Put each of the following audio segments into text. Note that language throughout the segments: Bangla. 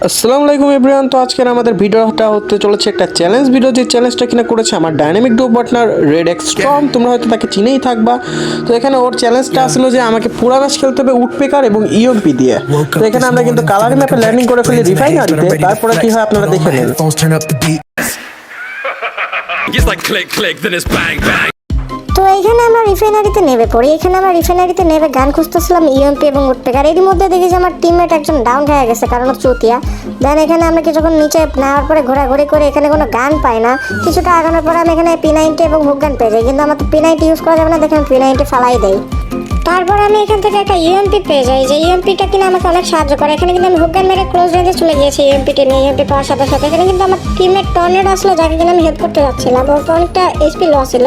আসসালামু আলাইকুম এভরিওয়ান। তো আজকের আমাদের ভিডিওটা হতে চলেছে একটা চ্যালেঞ্জ ভিডিও, যে চ্যালেঞ্জটা কিনা করেছে আমার dynamic duo partner Red X Storm. তোমরা হয়তো তাকে চিনেই থাকবা। তো এখানে ওর চ্যালেঞ্জটা আসলো যে আমাকে পুরা ম্যাচ খেলতে হবে উডপেকার এবং ইএমপি দিয়ে। তো এখানে আমরা কিন্তু কালারি ম্যাপে ল্যান্ডিং করে ফেলি রিফাইনারিতে। তারপরে কি হয় আপনারা দেখে নিন। It's like click click then it's bang bang. তো এইখানে আমরা রিফাইনারিতে নেমে পড়ি। এখানে আমরা রিফাইনারিতে নেমে গান খুঁজতেছিলাম ইএমপি এবং উডপেকার। এর মধ্যে দেখি যে আমার টিমমেট একজন ডাউন হয়ে গেছে, কারণ চুতিয়া। দেন এখানে আমরা কিছুক্ষণ নিচে নেওয়ার পরে ঘোরাঘুরি করে এখানে কোনো গান পাই না। কিছুটা আগানোর পরে আমি এখানে P90 এবং হুক গান পেয়ে যাই, কিন্তু আমার তো P90 ইউজ করা যাবে না, দেখেন P90 ফালাই দেয়। তারপর আমি এখান থেকে একটা ইএমপি পেয়ে যাই, যে ইএমপিটা কিনা আমাকে অনেক সাহায্য করে। এখানে কিন্তু আমি হুক গান মেরে ক্লোজ রেঞ্জে চলে গিয়েছি ইএমপিটি নিয়ে। ইএমপি পাওয়ার সাথে সাথে এখানে কিন্তু আমার টিমমেট টর্নেডো আসলো, যাকে কিনা আমি হেল্প করতে যাচ্ছিলাম। ওর অনেকটা এইচপি লস ছিল,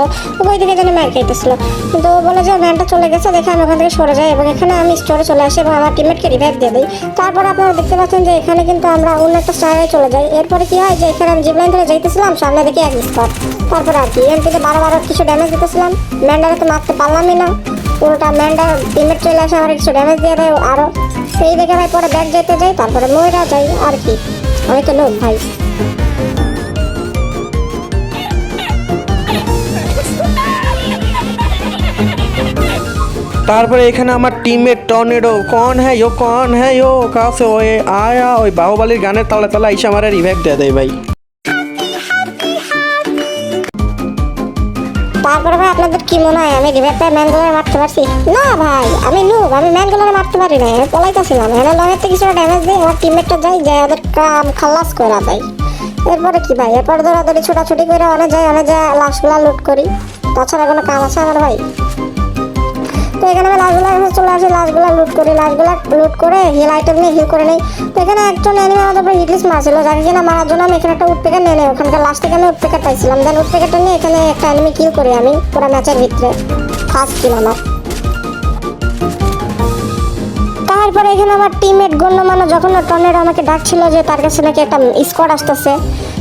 ওই দিকে যেন ম্যান খাইতেছিল, কিন্তু ও বলে যে ম্যানটা চলে গেছে। দেখে আমি ওখান থেকে সরে যাই এবং এখানে আমি স্টোরে চলে আসি এবং আমার টিমমেটকে রিভাইভ দিয়ে দিই। তারপর আপনারা দেখতে পাচ্ছেন যে এখানে কিন্তু আমরা অন্য একটা স্টারে চলে যাই। এরপরে কি হয় যে এখানে আমি জিপলাইন ধরে যাইতেছিলাম, সামনে দেখি এক স্পট। তারপর আর কি ইএমপিতে বারবার কিছু ড্যামেজ দিতেছিলাম, ম্যানটারে তো মারতে পারলামই না। পুরোটা ম্যানটার টিমমেট চলে আসে, আমার কিছু ড্যামেজ দিয়ে দেয় আরও। সেই দেখে ভাই পরে ব্যাক যেতে যাই, তারপরে ময়রা যাই আর কি। আমি তো লোক ভাই। তারপরে এখানে আমার টিমমেট টর্নেডো কন হ্যাঁ ইয়ো কন হ্যাঁ ইয়ো কাছে ওয়ে আয়া ওই বাহুবালির গানের তালে তালে আইসা আমার রিভাইভ দিয়ে দেয় ভাই। তারপরে ভাই আপনাদের কি মনে হয় আমি রিভাইভ পাই ম্যানগুলোরে মারতে পারছি? না ভাই, আমি নুব, আমি ম্যানগুলোরে মারতে পারি না, আমি পলাইতেছিলাম। এখানে লগের থেকে কিছুটা ড্যামেজ দিই, আমার টিমমেটটা যাই যে ওদের কাম খালাস করে দেয়। এরপরে কি ভাই, এরপরে দৌড়াদৌড়ি ছোটাছুটি করে অনেক যায় লাশগুলা লুট করি। তাছাড়া কোনো কাম আছে আমার ভাই? তো এখানে আমি লাশগুলো চলে আসি, লাশগুলো লুট করি, লাশগুলো লুট করে হিল আইটেম নিয়ে হিল করে নিই। তো এখানে একজন এনিমি আমাদের উপরে হিটলিস্ট মারছিল, যাকে কিনা মারার জন্য আমি এখানে একটা উডপেকার নিয়ে নিই। ওখানকার লাস্ট থেকে আমি উডপেকার পাইছিলাম। দেন উডপেকারটা নিয়ে এখানে একটা এনিমি কিল করি আমি পুরো ম্যাচের ভিতরে, ফার্স্ট কিল আমার। তারপরে এখানে আমার টিমমেট গণ্যমান্য যখন টর্নেডো আমাকে ডাকছিল যে তার কাছে নাকি একটা স্কোয়াড আসতেছে,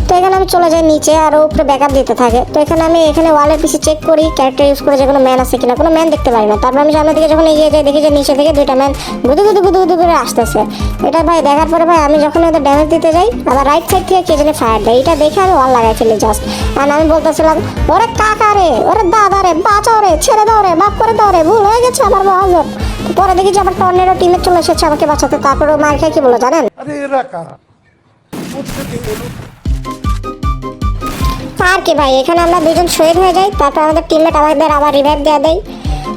তো এখানে আমি চলে যাই নিচে আর উপরে ব্যাকআপ দিতে থাকে। তো এখানে আমি এখানে ওয়ালের পিছে চেক করি ক্যারেক্টার ইউজ করে যে কোনো ম্যান আছে কিনা, কোনো ম্যান দেখতে পারি না। তারপর আমি সামনে দিকে যখন এগিয়ে যাই দেখি যে নিচে থেকে দুইটা ম্যান গুদু গুদু গুদু গুদু করে আসতেছে। এটা ভাই দেখার পরে ভাই আমি যখন ওদের ড্যামেজ দিতে যাই, আবার রাইট সাইড থেকে কে জানি ফায়ার দেয়। এটা দেখে আমি ওয়াল লাগাই ফেলি জাস্ট। আর আমি বলতেছিলাম ওরে কাকা রে, ওরে দাদা রে, বাঁচাও রে, ছেড়ে দাও রে, মাফ করে দাও রে, ভুল হয়ে গেছে আমার মহাজন। পরে দেখি যে আমার টর্নেডো টিমে চলে এসেছে আমাকে বাঁচাতে। তারপরে মার খেয়ে কি বলো জানেন? আর কি ভাই, এখানে আমরা দুজন শহীদ হয়ে যাই। তারপর আমাদের টিমমেট আমাদের আবার রিভাইভ দেওয়া দেয়।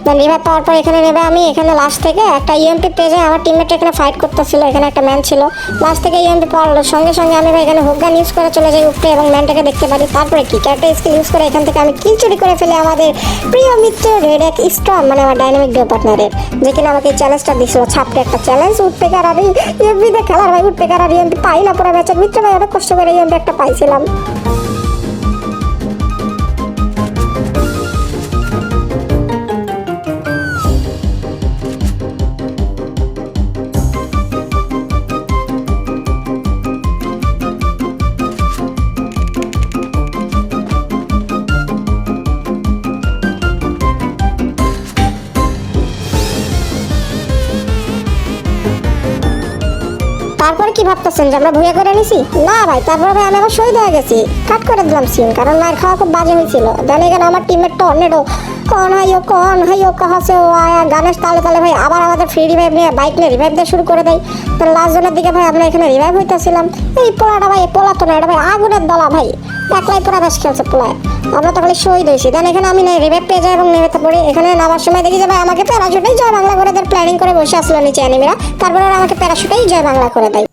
দেন রিভাইভ পাওয়ার পর এখানে নেবে আমি এখানে লাস্ট থেকে একটা ইএমপি পেয়ে যাই। আমার টিমমেট এখানে ফাইট করতেছিল, এখানে একটা ম্যান ছিল। লাস্ট থেকে ইএমপি পাওয়ার সঙ্গে সঙ্গে আমি এখানে হুক গান ইউজ করে চলে যাই উপরে এবং ম্যানটাকে দেখতে পারি। তারপরে কি ক্যারেক্টার স্কিল ইউজ করে এখান থেকে আমি কিল চুরি করে ফেলে আমাদের প্রিয় মিত্র রেড এক্স স্টর্ম, মানে আমার ডাইনামিক ডুও পার্টনারের, যে কিনা আমাকে এই চ্যালেঞ্জটা দিয়েছিল, ছাপড়ে একটা চ্যালেঞ্জ। উডপেকার আর ইএমপি দিয়ে খেলার ভাই, উডপেকার আর ইএমপি পাই না পুরো ম্যাচের ভিতরে ভাই, অনেক কষ্ট করে ইএমপি একটা পাইছিলাম। তারপরে কি ভাবতেছেন যে আমরা ভুয়া করে নিছি? না ভাই, তারপরে ভাই আমি আবার শহীদ হয়ে গেছি, কাট করে দিলাম সিন, কারণ মার খাওয়া খুব বাজে হয়েছিল। দেন এখানে আমার টিমমেট টর্নেডো কন হাইও কাহাসে ও আয়া গানের তালে তালে ভাই আবার আমাদের ফ্রি রিভাইভ নিয়ে বাইক নিয়ে রিভাইভ দিয়ে শুরু করে দেয়। তো লাস্ট জনের দিকে ভাই আমরা এখানে রিভাইভ হইতেছিলাম। এই পোলাটা ভাই, পোলা তো না, এটা ভাই আগুনের দলা ভাই, একলাই পুরা বেশ খেলছে পোলায়। আমরা তো খালি শহীদ হয়েছি। দেন এখানে আমি রিভাইভ পেয়ে যাই এবং নেমেতে পড়ি। এখানে নামার সময় দেখি যে ভাই আমাকে প্যারাশুটেই জয় বাংলা করে দেয়, প্ল্যানিং করে বসে আসলো নিচে এনিমিরা। তারপরে ওরা আমাকে প্যারাশুটেই জয় বাংলা করে দেয়।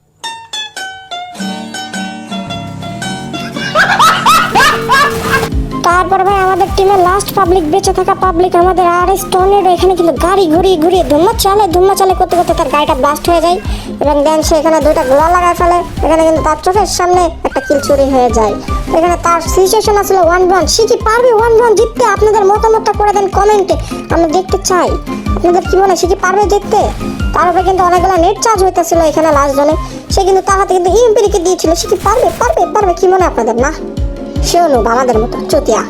তারপর ভাই আমাদের টিমের লাস্ট পাবলিক, বেঁচে থাকা পাবলিক আমাদের আরএস টর্নেডো এখানে কিন্তু গাড়ি ঘুরিয়ে ধুম্মা চালে করতে করতে তার গাড়িটা ব্লাস্ট হয়ে যায় এবং দেন সে এখানে দুইটা গোলা লাগায় ফেলে। এখানে কিন্তু তার চোখের সামনে একটা কিল চুরি হয়ে যায়। এখানে তার সিচুয়েশন আসলে 1v1। সে কি পারবে 1v1 জিততে? আপনাদের মতামতটা করে দেন কমেন্টে, আমরা দেখতে চাই আপনাদের কি মনে হয়, সে কি পারবে জিততে? তার উপরে কিন্তু অনেকগুলো নেট চার্জ হইতেছিল এখানে লাস্ট জনে। সে কিন্তু তার হাতে কিন্তু ইএমপি দিয়েছিল। সে কি পারবে কি মনে হয় আপনাদের? না, সেও নুব আমাদের মতো চুতিয়া।